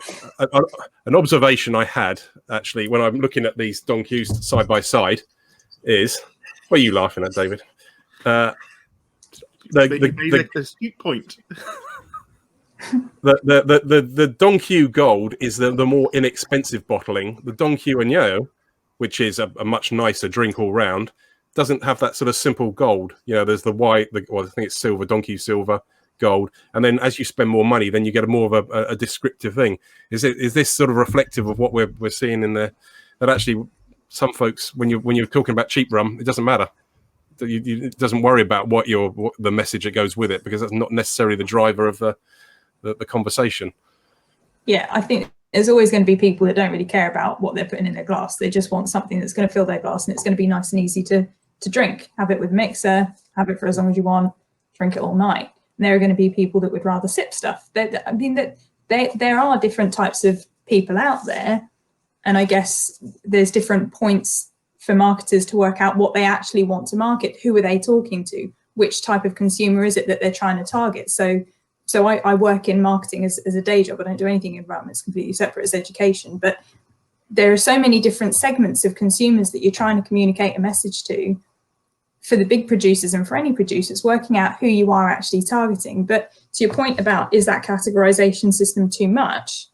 an observation I had actually when I'm looking at these Don Qs side by side is, what are you laughing at, David? The astute point. The Don Q Gold is the more inexpensive bottling. The Don Q Añejo, which is a much nicer drink all round, doesn't have that sort of simple gold. There's the white, I think it's silver, Don Q Silver, gold, and then as you spend more money, then you get more of a descriptive thing. Is this sort of reflective of what we're seeing in there? That actually, some folks, when you're talking about cheap rum, it doesn't matter. It doesn't worry about what the message that goes with it, because that's not necessarily the driver of the conversation. Yeah, I think there's always going to be people that don't really care about what they're putting in their glass. They just want something that's going to fill their glass and it's going to be nice and easy to drink. Have it with a mixer, have it for as long as you want, drink it all night. And there are going to be people that would rather sip stuff. There are different types of people out there, and I guess there's different points for marketers to work out what they actually want to market. Who are they talking to? Which type of consumer is it that they're trying to target? So I work in marketing as a day job. I don't do anything in rum. It's completely separate as education. But there are so many different segments of consumers that you're trying to communicate a message to. For the big producers and for any producers, working out who you are actually targeting. But to your point about, is that categorization system too much?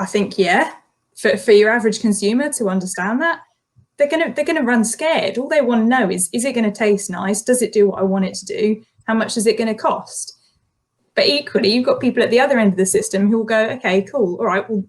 I think, yeah, for your average consumer to understand that, they're gonna run scared. All they want to know is it going to taste nice? Does it do what I want it to do? How much is it going to cost? But equally, you've got people at the other end of the system who will go, okay, cool, all right, well,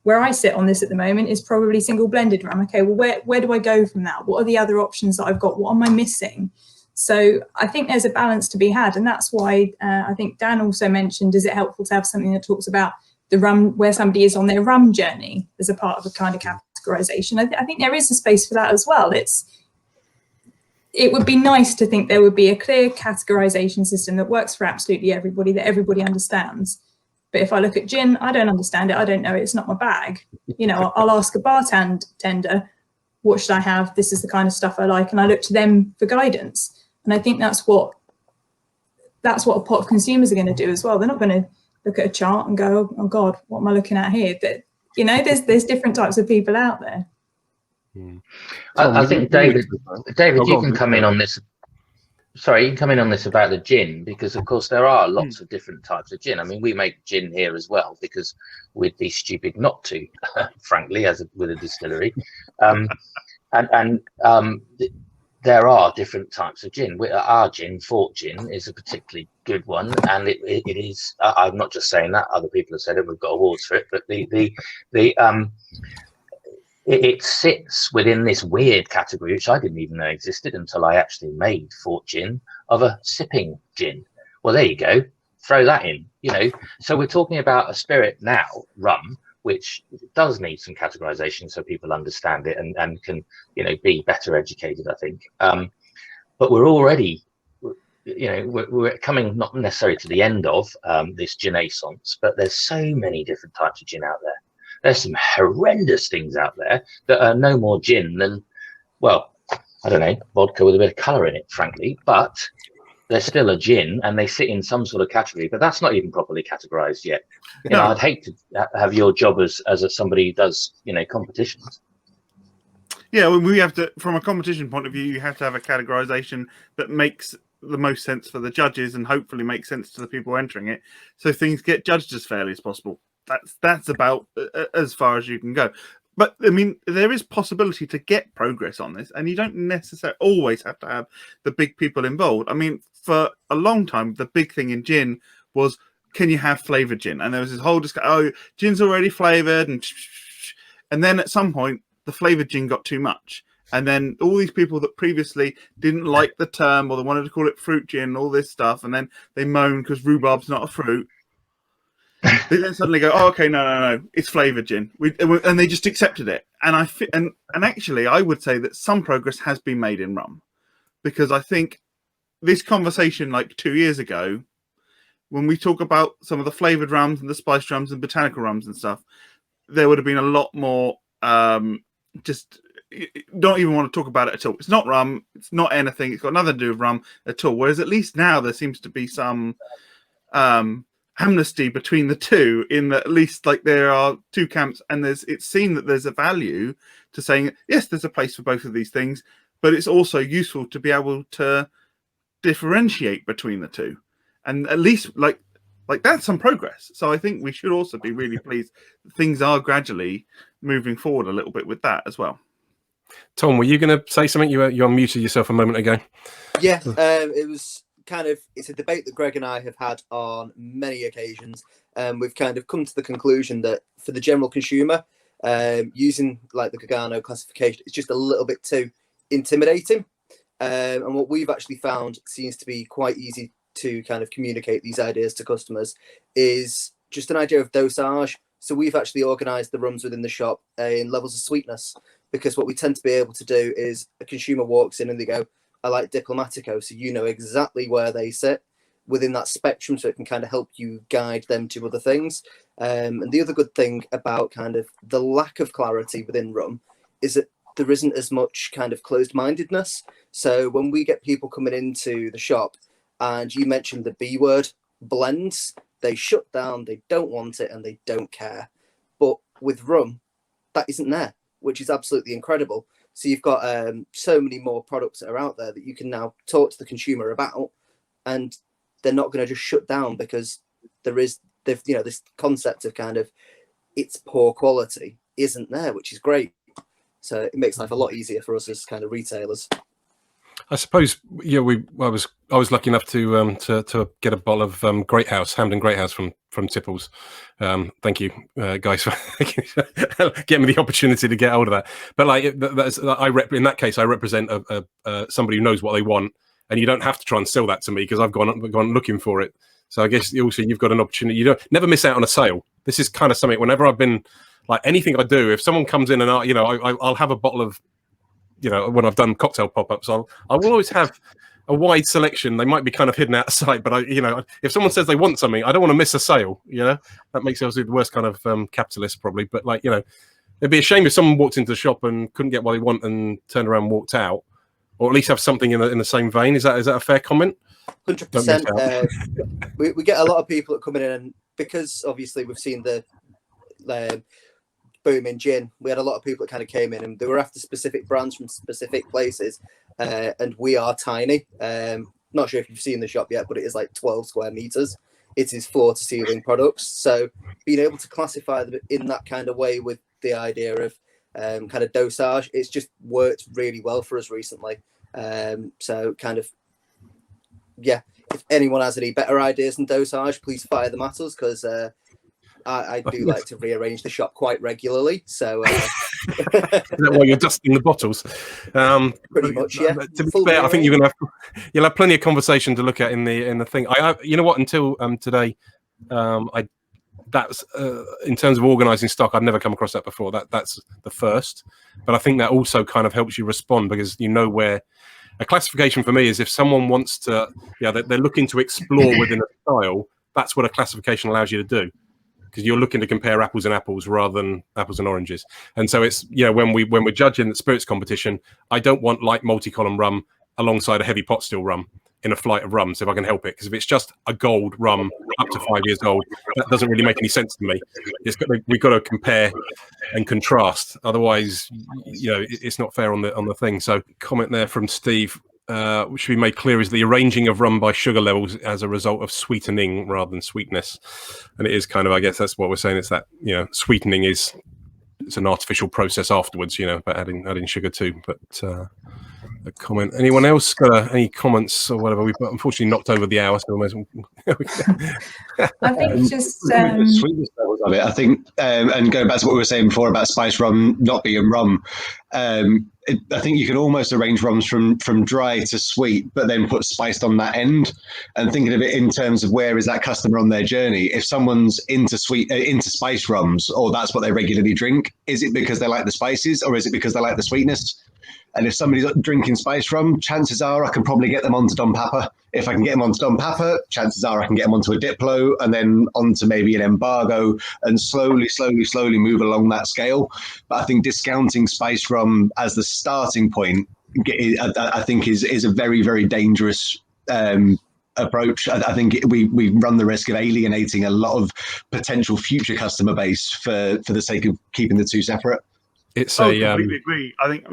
where I sit on this at the moment is probably single blended rum. Okay, well, where do I go from that? What are the other options that I've got? What am I missing? So I think there's a balance to be had. And that's why I think Dan also mentioned, is it helpful to have something that talks about the rum, where somebody is on their rum journey as a part of a kind of categorization? I think there is a space for that as well. It would be nice to think there would be a clear categorization system that works for absolutely everybody, that everybody understands. But if I look at gin, I don't understand it. I don't know it. It's not my bag. You know, I'll ask a bartender, what should I have? This is the kind of stuff I like. And I look to them for guidance. And I think that's what a pot of consumers are going to do as well. They're not going to look at a chart and go, oh God, what am I looking at here? But, you know, there's different types of people out there. I think David, you can come in on this. Sorry, you can come in on this about the gin, because of course there are lots of different types of gin. I mean, we make gin here as well because we'd be stupid not to, frankly, with a distillery. There are different types of gin. Our gin, Fort Gin, is a particularly good one, and it is. I'm not just saying that; other people have said it. We've got awards for it, but it sits within this weird category, which I didn't even know existed until I actually made Fort Gin, of a sipping gin. Well, there you go. Throw that in, you know. So we're talking about a spirit now, rum, which does need some categorization so people understand it and can, you know, be better educated, I think. But we're already, you know, we're coming not necessarily to the end of this ginaissance, but there's so many different types of gin out there. There's some horrendous things out there that are no more gin than, well, I don't know, vodka with a bit of colour in it, frankly, but they're still a gin and they sit in some sort of category, but that's not even properly categorised yet. You know, I'd hate to have your job as somebody who does, you know, competitions. Yeah, well, we have to, from a competition point of view, you have to have a categorisation that makes the most sense for the judges and hopefully makes sense to the people entering it, so things get judged as fairly as possible. That's about as far as you can go. But I mean, there is possibility to get progress on this, and you don't necessarily always have to have the big people involved. I mean, for a long time, the big thing in gin was, can you have flavoured gin? And there was this whole discussion, oh, gin's already flavoured, and then at some point, the flavoured gin got too much. And then all these people that previously didn't like the term, or they wanted to call it fruit gin, all this stuff, and then they moan because rhubarb's not a fruit. They then suddenly go, oh, okay, no, it's flavoured gin, and they just accepted it. And actually, I would say that some progress has been made in rum, because I think this conversation, like 2 years ago, when we talk about some of the flavoured rums and the spiced rums and botanical rums and stuff, there would have been a lot more just don't even want to talk about it at all. It's not rum, it's not anything, it's got nothing to do with rum at all. Whereas at least now there seems to be some amnesty between the two, in that at least like there are two camps, and it's seen that there's a value to saying, yes, there's a place for both of these things, but it's also useful to be able to differentiate between the two. And at least like that's some progress. So I think we should also be really pleased that things are gradually moving forward a little bit with that as well. Tom, were you going to say something? You unmuted yourself a moment ago. Yeah, it's a debate that Greg and I have had on many occasions. We've kind of come to the conclusion that for the general consumer, using like the Gargano classification, it's just a little bit too intimidating. And what we've actually found seems to be quite easy to kind of communicate these ideas to customers is just an idea of dosage. So we've actually organised the rums within the shop in levels of sweetness, because what we tend to be able to do is a consumer walks in and they go, I like Diplomatico, so you know exactly where they sit within that spectrum, so it can kind of help you guide them to other things. And the other good thing about kind of the lack of clarity within rum is that there isn't as much kind of closed-mindedness. So when we get people coming into the shop, and you mentioned the B word, blends, they shut down, they don't want it, and they don't care. But with rum, that isn't there, which is absolutely incredible. So you've got so many more products that are out there that you can now talk to the consumer about, and they're not going to just shut down because this concept of kind of it's poor quality isn't there, which is great. So it makes life a lot easier for us as kind of retailers. I suppose, yeah, I was lucky enough to get a bottle of Hamden Great House from Tipples. Thank you, guys, for getting me the opportunity to get hold of that. But like, in that case, I represent somebody who knows what they want, and you don't have to try and sell that to me because I've gone looking for it. So I guess also you've got an opportunity. You never miss out on a sale. This is kind of something. Whenever I've been like anything I do, if someone comes in and I'll have a bottle of. When I've done cocktail pop-ups, I will always have a wide selection. They might be kind of hidden out of sight, but if someone says they want something, I don't want to miss a sale. That makes us the worst kind of capitalist probably. But it'd be a shame if someone walked into the shop and couldn't get what they want and turned around and walked out, or at least have something in the same vein. Is that a fair comment? 100%. We get a lot of people that come in, and because obviously we've seen the boom in gin, we had a lot of people that kind of came in and they were after specific brands from specific places, and we are tiny. Not sure if you've seen the shop yet, but it is like 12 square meters. It is floor to ceiling products, so being able to classify them in that kind of way with the idea of kind of dosage, it's just worked really well for us recently. So kind of, yeah, if anyone has any better ideas than dosage, please fire them at us, because I do like to rearrange the shop quite regularly. So is that why you're dusting the bottles? pretty much, yeah. To be fair, I think you'll have plenty of conversation to look at in the thing. You know what? Until today, that's in terms of organising stock, I'd never come across that before. That's the first, but I think that also kind of helps you respond, because where. A classification for me is if someone wants to, they're looking to explore within a style. That's what a classification allows you to do, because you're looking to compare apples and apples rather than apples and oranges. And so it's when we're judging the spirits competition, I don't want light multi-column rum alongside a heavy pot still rum in a flight of rums if I can help it. Because if it's just a gold rum up to 5 years old, that doesn't really make any sense to me. We've got to compare and contrast. Otherwise, it's not fair on the thing. So comment there from Steve, which should be made clear, is the arranging of rum by sugar levels as a result of sweetening rather than sweetness. And it is kind of, I guess that's what we're saying. It's that, sweetening it's an artificial process afterwards, but adding sugar too. But a comment. Anyone else got any comments or whatever? We've unfortunately knocked over the hour, so I think just sweetness levels of it. I think, and going back to what we were saying before about spice rum not being rum, I think you can almost arrange rums from dry to sweet, but then put spiced on that end. And thinking of it in terms of where is that customer on their journey? If someone's into spice rums, or that's what they regularly drink, is it because they like the spices, or is it because they like the sweetness? And if somebody's drinking spice rum, chances are I can probably get them onto Dom Papa. If I can get them onto Dom Papa, chances are I can get them onto a Diplo, and then onto maybe an Embargo, and slowly move along that scale. But I think discounting spice rum as the starting point, I think is a very, very dangerous approach. I think we run the risk of alienating a lot of potential future customer base for the sake of keeping the two separate. It's I completely agree. I think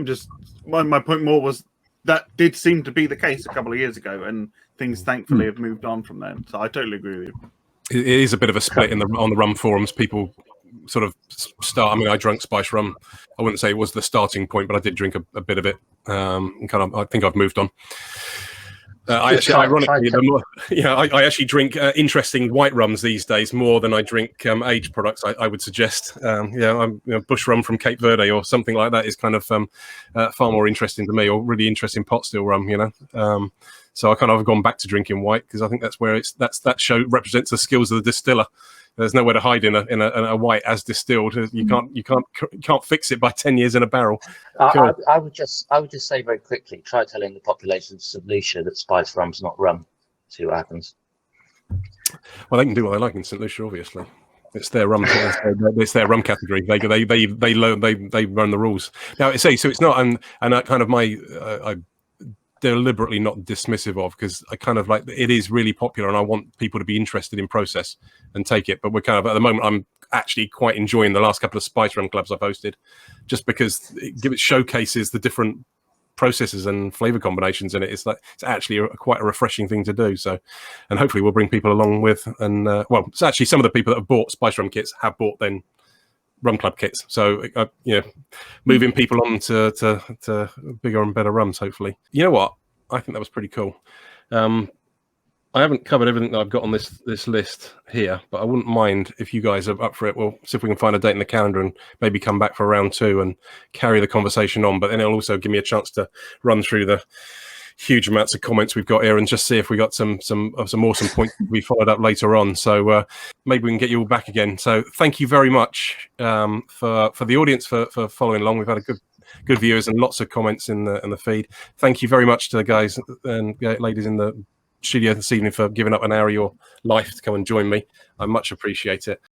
my point more was that did seem to be the case a couple of years ago, and things thankfully have moved on from then. So I totally agree with you. It is a bit of a split on the rum forums. People sort of start. I mean, I drank spice rum. I wouldn't say it was the starting point, but I did drink a bit of it. I think I've moved on. I actually drink interesting white rums these days more than I drink aged products. I would suggest, bush rum from Cape Verde or something like that is kind of far more interesting to me, or really interesting pot still rum. So I kind of have gone back to drinking white, because I think that's where that show represents the skills of the distiller. There's nowhere to hide in a white as distilled. You can't fix it by 10 years in a barrel. I would just say very quickly, try telling the population of St. Lucia that spice rum's not rum. See what happens. Well, they can do what they like in St. Lucia, obviously. It's their rum. It's their rum category. They run the rules. Now, so it's not, and kind of I deliberately not dismissive of, because I kind of like, it is really popular and I want people to be interested in process and take it. But we're kind of, at the moment, I'm actually quite enjoying the last couple of spice rum clubs I've hosted, just because it showcases the different processes and flavor combinations in it. It's actually quite a refreshing thing to do. So, and hopefully we'll bring people along with, and it's actually some of the people that have bought spice rum kits have bought then rum club kits, so moving people on to bigger and better rums, hopefully. You know what, I think that was pretty cool. I haven't covered everything that I've got on this list here, but I wouldn't mind if you guys are up for it. We'll see if we can find a date in the calendar and maybe come back for round 2 and carry the conversation on. But then it'll also give me a chance to run through the huge amounts of comments we've got here and just see if we got some awesome points to be followed up later on. So maybe we can get you all back again. So thank you very much for the audience for following along. We've had a good viewers and lots of comments in the feed. Thank you very much to the guys and ladies in the studio this evening for giving up an hour of your life to come and join me. I much appreciate it.